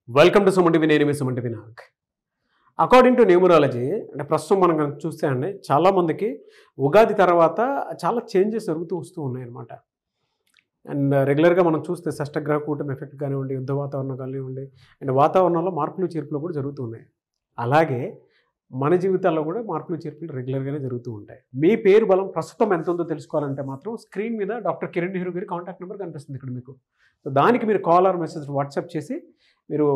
Welcome to Suman TV. నేను మీ Suman TV Nag. According to numerology అంటే ప్రస్తుతం మనం కనుక చూస్తే అండి చాలామందికి ఉగాది తర్వాత చాలా చేంజెస్ జరుగుతూ వస్తూ ఉన్నాయన్నమాట. అండ్ రెగ్యులర్గా మనం చూస్తే షష్టగ్రహ కూటమి ఎఫెక్ట్ కానివ్వండి, యుద్ధ వాతావరణం కానివ్వండి, అండ్ వాతావరణంలో మార్పులు చేర్పులు కూడా జరుగుతూ ఉన్నాయి. అలాగే మన జీవితాల్లో కూడా మార్పులు చేర్పులు రెగ్యులర్గానే జరుగుతూ ఉంటాయి. మీ పేరు బలం ప్రస్తుతం ఎంత ఉందో తెలుసుకోవాలంటే మాత్రం స్క్రీన్ మీద డాక్టర్ కిరణ్ నెహ్రూ గారి కాంటాక్ట్ నెంబర్ కనిపిస్తుంది ఇక్కడ మీకు. సో దానికి మీరు కాల్ ఆర్ మెసేజ్ వాట్సాప్ చేసి మీరు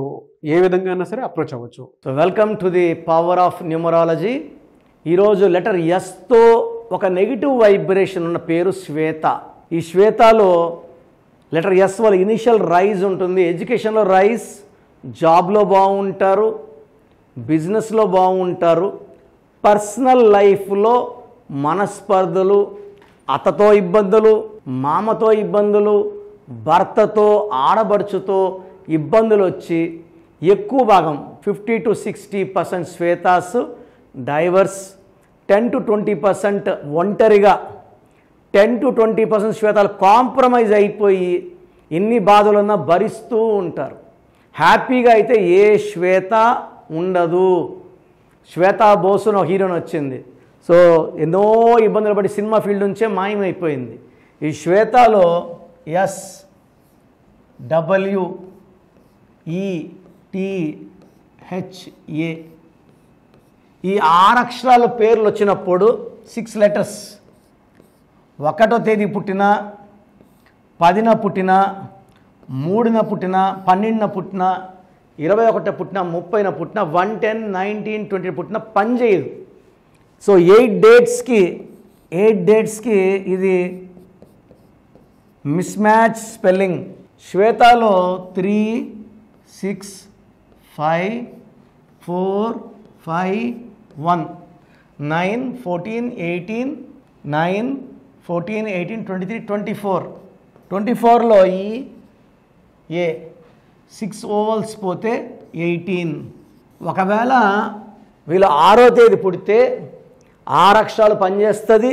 ఏ విధంగా అయినా సరే అప్రోచ్ అవ్వచ్చు. So welcome to the power of numerology. ఈరోజు లెటర్ ఎస్తో ఒక నెగిటివ్ వైబ్రేషన్ ఉన్న పేరు శ్వేత. ఈ శ్వేతలో లెటర్ ఎస్ వల్ల ఇనిషియల్ రైజ్ ఉంటుంది. ఎడ్యుకేషన్లో రైజ్, జాబ్లో బాగుంటారు, బిజినెస్లో బాగుంటారు, పర్సనల్ లైఫ్లో మనస్పర్ధలు, అత్తతో ఇబ్బందులు, మామతో ఇబ్బందులు, భర్తతో ఆడబడుచుతో ఇబ్బందులు వచ్చి ఎక్కువ భాగం 50 to 60% శ్వేతాస్ డైవర్స్, 10 to 20% ఒంటరిగా, 10 to 20% శ్వేతాలు కాంప్రమైజ్ అయిపోయి ఎన్ని బాధలున్నా భరిస్తూ ఉంటారు. హ్యాపీగా అయితే ఏ శ్వేత ఉండదు. శ్వేతా బోసును హీరోయిన్ వచ్చింది. సో ఎన్నో ఇబ్బందులు పడి సినిమా ఫీల్డ్ నుంచే మాయమైపోయింది. ఈ శ్వేతలో SWETHA ఈ 6 అక్షరాల పేర్లు వచ్చినప్పుడు 6 లెటర్స్ 1వ తేదీ పుట్టిన, 10న పుట్టిన, 3న పుట్టిన, 12న పుట్టిన, 21న పుట్టిన, 30న పుట్టిన, 1, 10, 19, 20 పుట్టిన పని చేయదు. సో 8 డేట్స్కి ఇది మిస్ మ్యాచ్ స్పెల్లింగ్. శ్వేతలో 3, 6, 5, 4, 5, 1, 9, 14, 18, 9, 14, 18, 23, 24. 24లో ఈ 6 ఓవల్స్ పోతే 18. ఒకవేళ వీళ్ళు 6వ తేదీ పుడితే 6 అక్షరాలు పనిచేస్తుంది.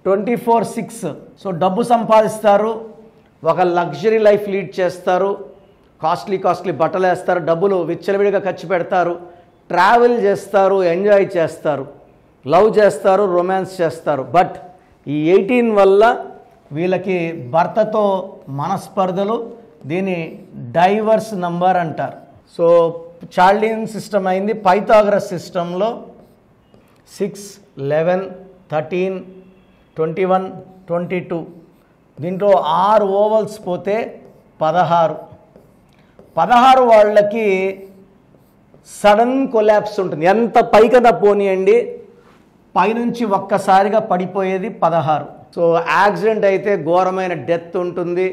24, 6. సో డబ్బు సంపాదిస్తారు, ఒక లగ్జరీ లైఫ్ లీడ్ చేస్తారు, కాస్ట్లీ బట్టలు వేస్తారు, డబ్బులు విచ్చలవిడిగా ఖర్చు పెడతారు, ట్రావెల్ చేస్తారు, ఎంజాయ్ చేస్తారు, లవ్ చేస్తారు, రొమాన్స్ చేస్తారు. బట్ ఈ 18 వల్ల వీళ్ళకి భర్తతో మనస్పర్ధలు, దీన్ని డైవర్స్ నంబర్ అంటారు. సో చాల్డియన్ సిస్టమ్ అయింది. పైథాగరస్ సిస్టంలో 6, 11, 13, 21, 22 దీంట్లో 6 ఓవల్స్ పోతే 16. 16 వాళ్ళకి సడన్ కొలాప్స్ ఉంటుంది. ఎంత పైకన్నా పోనీయండి, పైనుంచి ఒక్కసారిగా పడిపోయేది 16. సో యాక్సిడెంట్ అయితే ఘోరమైన డెత్ ఉంటుంది,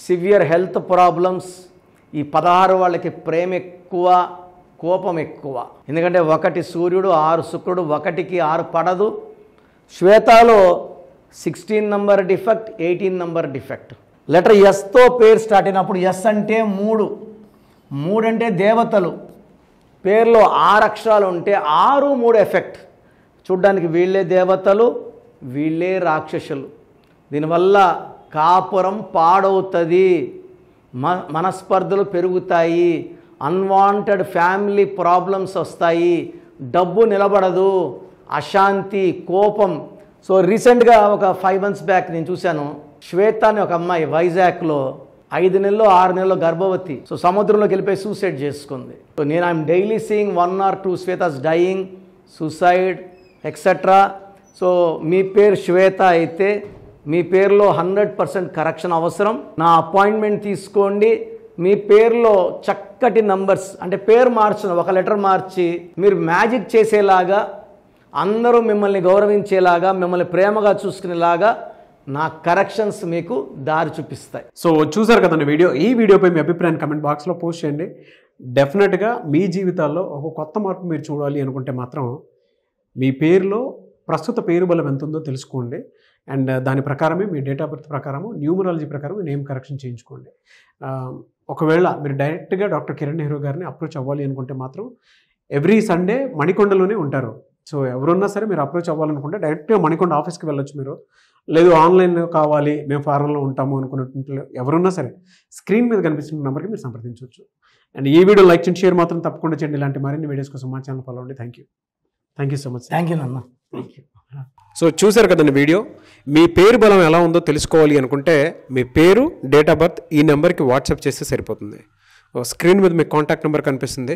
సివియర్ హెల్త్ ప్రాబ్లమ్స్. ఈ 16 వాళ్ళకి ప్రేమ ఎక్కువ, కోపం ఎక్కువ. ఎందుకంటే 1 సూర్యుడు, 6 శుక్రుడు, 1కి 6 పడదు. శ్వేతలో 16 number defect, 18 number defect. Letter ఎస్తో పేరు స్టార్ట్ అయినప్పుడు ఎస్ అంటే 3 అంటే దేవతలు. పేరులో 6 అక్షరాలు ఉంటే 6, 3 ఎఫెక్ట్. చూడ్డానికి వీళ్ళే దేవతలు, వీళ్ళే రాక్షసులు. దీనివల్ల కాపురం పాడవుతుంది, మనస్పర్ధలు పెరుగుతాయి, అన్వాంటెడ్ ఫ్యామిలీ ప్రాబ్లమ్స్ వస్తాయి, డబ్బు నిలబడదు, అశాంతి, కోపం. సో రీసెంట్గా ఒక 5 months బ్యాక్ నేను చూశాను, శ్వేత అని ఒక అమ్మాయి వైజాగ్లో 5 నెలలు 6 నెలలు గర్భవతి. సో సముద్రంలోకి వెళ్ళిపోయి సూసైడ్ చేసుకుంది. సో నేను I'm daily seeing 1 or 2 Shwetas dying, suicide etcetera. So మీ పేరు శ్వేత అయితే మీ పేరులో 100% కరెక్షన్ అవసరం. నా అపాయింట్మెంట్ తీసుకోండి. మీ పేరులో చక్కటి నంబర్స్ అంటే పేరు మార్చిన ఒక లెటర్ మార్చి మీరు మ్యాజిక్ చేసేలాగా, అందరూ మిమ్మల్ని గౌరవించేలాగా, మిమ్మల్ని ప్రేమగా చూసుకునేలాగా నా కరెక్షన్స్ మీకు దారి చూపిస్తాయి. సో చూసారు కదండి వీడియో. ఈ వీడియోపై మీ అభిప్రాయాన్ని కమెంట్ బాక్స్లో పోస్ట్ చేయండి. డెఫినెట్గా మీ జీవితాల్లో ఒక కొత్త మార్పు మీరు చూడాలి అనుకుంటే మాత్రం మీ పేరులో ప్రస్తుత పేరు బలం ఎంత ఉందో తెలుసుకోండి. అండ్ దాని ప్రకారమే మీ డేట్ ఆఫ్ బర్త్ ప్రకారము, న్యూమరాలజీ ప్రకారం నేమ్ కరెక్షన్ చేయించుకోండి. ఒకవేళ మీరు డైరెక్ట్గా డాక్టర్ కిరణ్ నెహ్రూ గారిని అప్రోచ్ అవ్వాలి అనుకుంటే మాత్రం ఎవ్రీ సండే మణికొండలోనే ఉంటారు. సో ఎవరున్నా సరే మీరు అప్రోచ్ అవ్వాలనుకుంటే డైరెక్ట్గా మణికొండ ఆఫీస్కి వెళ్ళొచ్చు మీరు. లేదు ఆన్లైన్ కావాలి మేము ఫారెన్లో ఉంటాము అనుకున్నట్టు ఎవరున్నా సరే స్క్రీన్ మీద కనిపిస్తున్న నెంబర్కి మీరు సంప్రదించవచ్చు. అండ్ ఈ వీడియో లైక్ చేయండి, షేర్ మాత్రం తప్పకుండా చేయండి. ఇలాంటి మరిన్ని వీడియోస్ కోసం మా ఛానల్ ఫాలో అవ్వండి. Thank you so much. Thank you నాన్న. సో చూసారు కదండి వీడియో. మీ పేరు బలం ఎలా ఉందో తెలుసుకోవాలి అనుకుంటే మీ పేరు, డేట్ ఆఫ్ బర్త్ ఈ నెంబర్కి వాట్సాప్ చేస్తే సరిపోతుంది. స్క్రీన్ మీద మీకు కాంటాక్ట్ నెంబర్ కనిపిస్తుంది.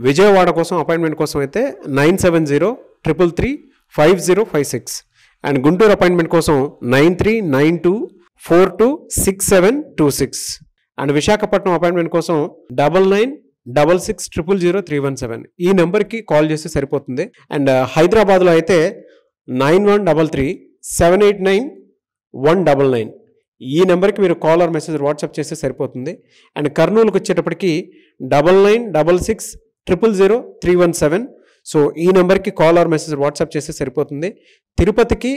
విజయవాడ కోసం అపాయింట్మెంట్ కోసం అయితే 9703335056 అండ్ గుంటూరు అపాయింట్మెంట్ కోసం 9392426726 అండ్ విశాఖపట్నం అపాయింట్మెంట్ కోసం 9966600317 ఈ నెంబర్కి కాల్ చేస్తే సరిపోతుంది. అండ్ హైదరాబాద్లో అయితే 9133789199 ఈ నెంబర్కి మీరు కాల్ ఆర్ మెసేజ్ వాట్సాప్ చేస్తే సరిపోతుంది. అండ్ కర్నూలుకి వచ్చేటప్పటికి 9966000317 సో ఈ నెంబర్కి కాల్ ఆర్ మెసేజ్ వాట్సాప్ చేస్తే సరిపోతుంది. తిరుపతికి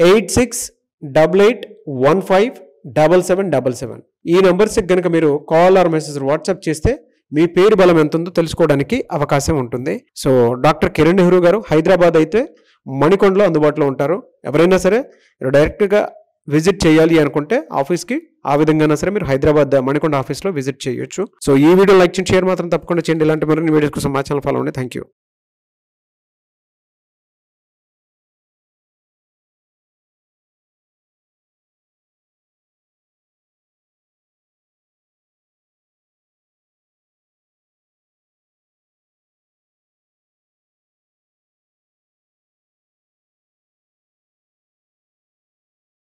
8688157777 ఈ నెంబర్స్కి కనుక మీరు కాల్ ఆర్ మెసేజ్ వాట్సాప్ చేస్తే మీ పేరు బలం ఎంత ఉందో తెలుసుకోవడానికి అవకాశం ఉంటుంది. సో డాక్టర్ కిరణ్ నెహ్రూ గారు హైదరాబాద్ అయితే మణికొండలో అందుబాటులో ఉంటారు. ఎవరైనా సరే మీరు డైరెక్ట్గా విజిట్ చేయాలి అనుకుంటే ఆఫీస్కి ఆ విధంగా సరే మీరు హైదరాబాద్ మణికొండ ఆఫీస్లో విజిట్ చేయొచ్చు. సో ఈ వీడియో లైక్ చేయండి, షేర్ మాత్రం తప్పకుండా చేయండి. ఇలాంటి మరిన్ని వీడియోస్ కోసం మా ఛానల్ ఫాలో అవ్వండి. Thank you.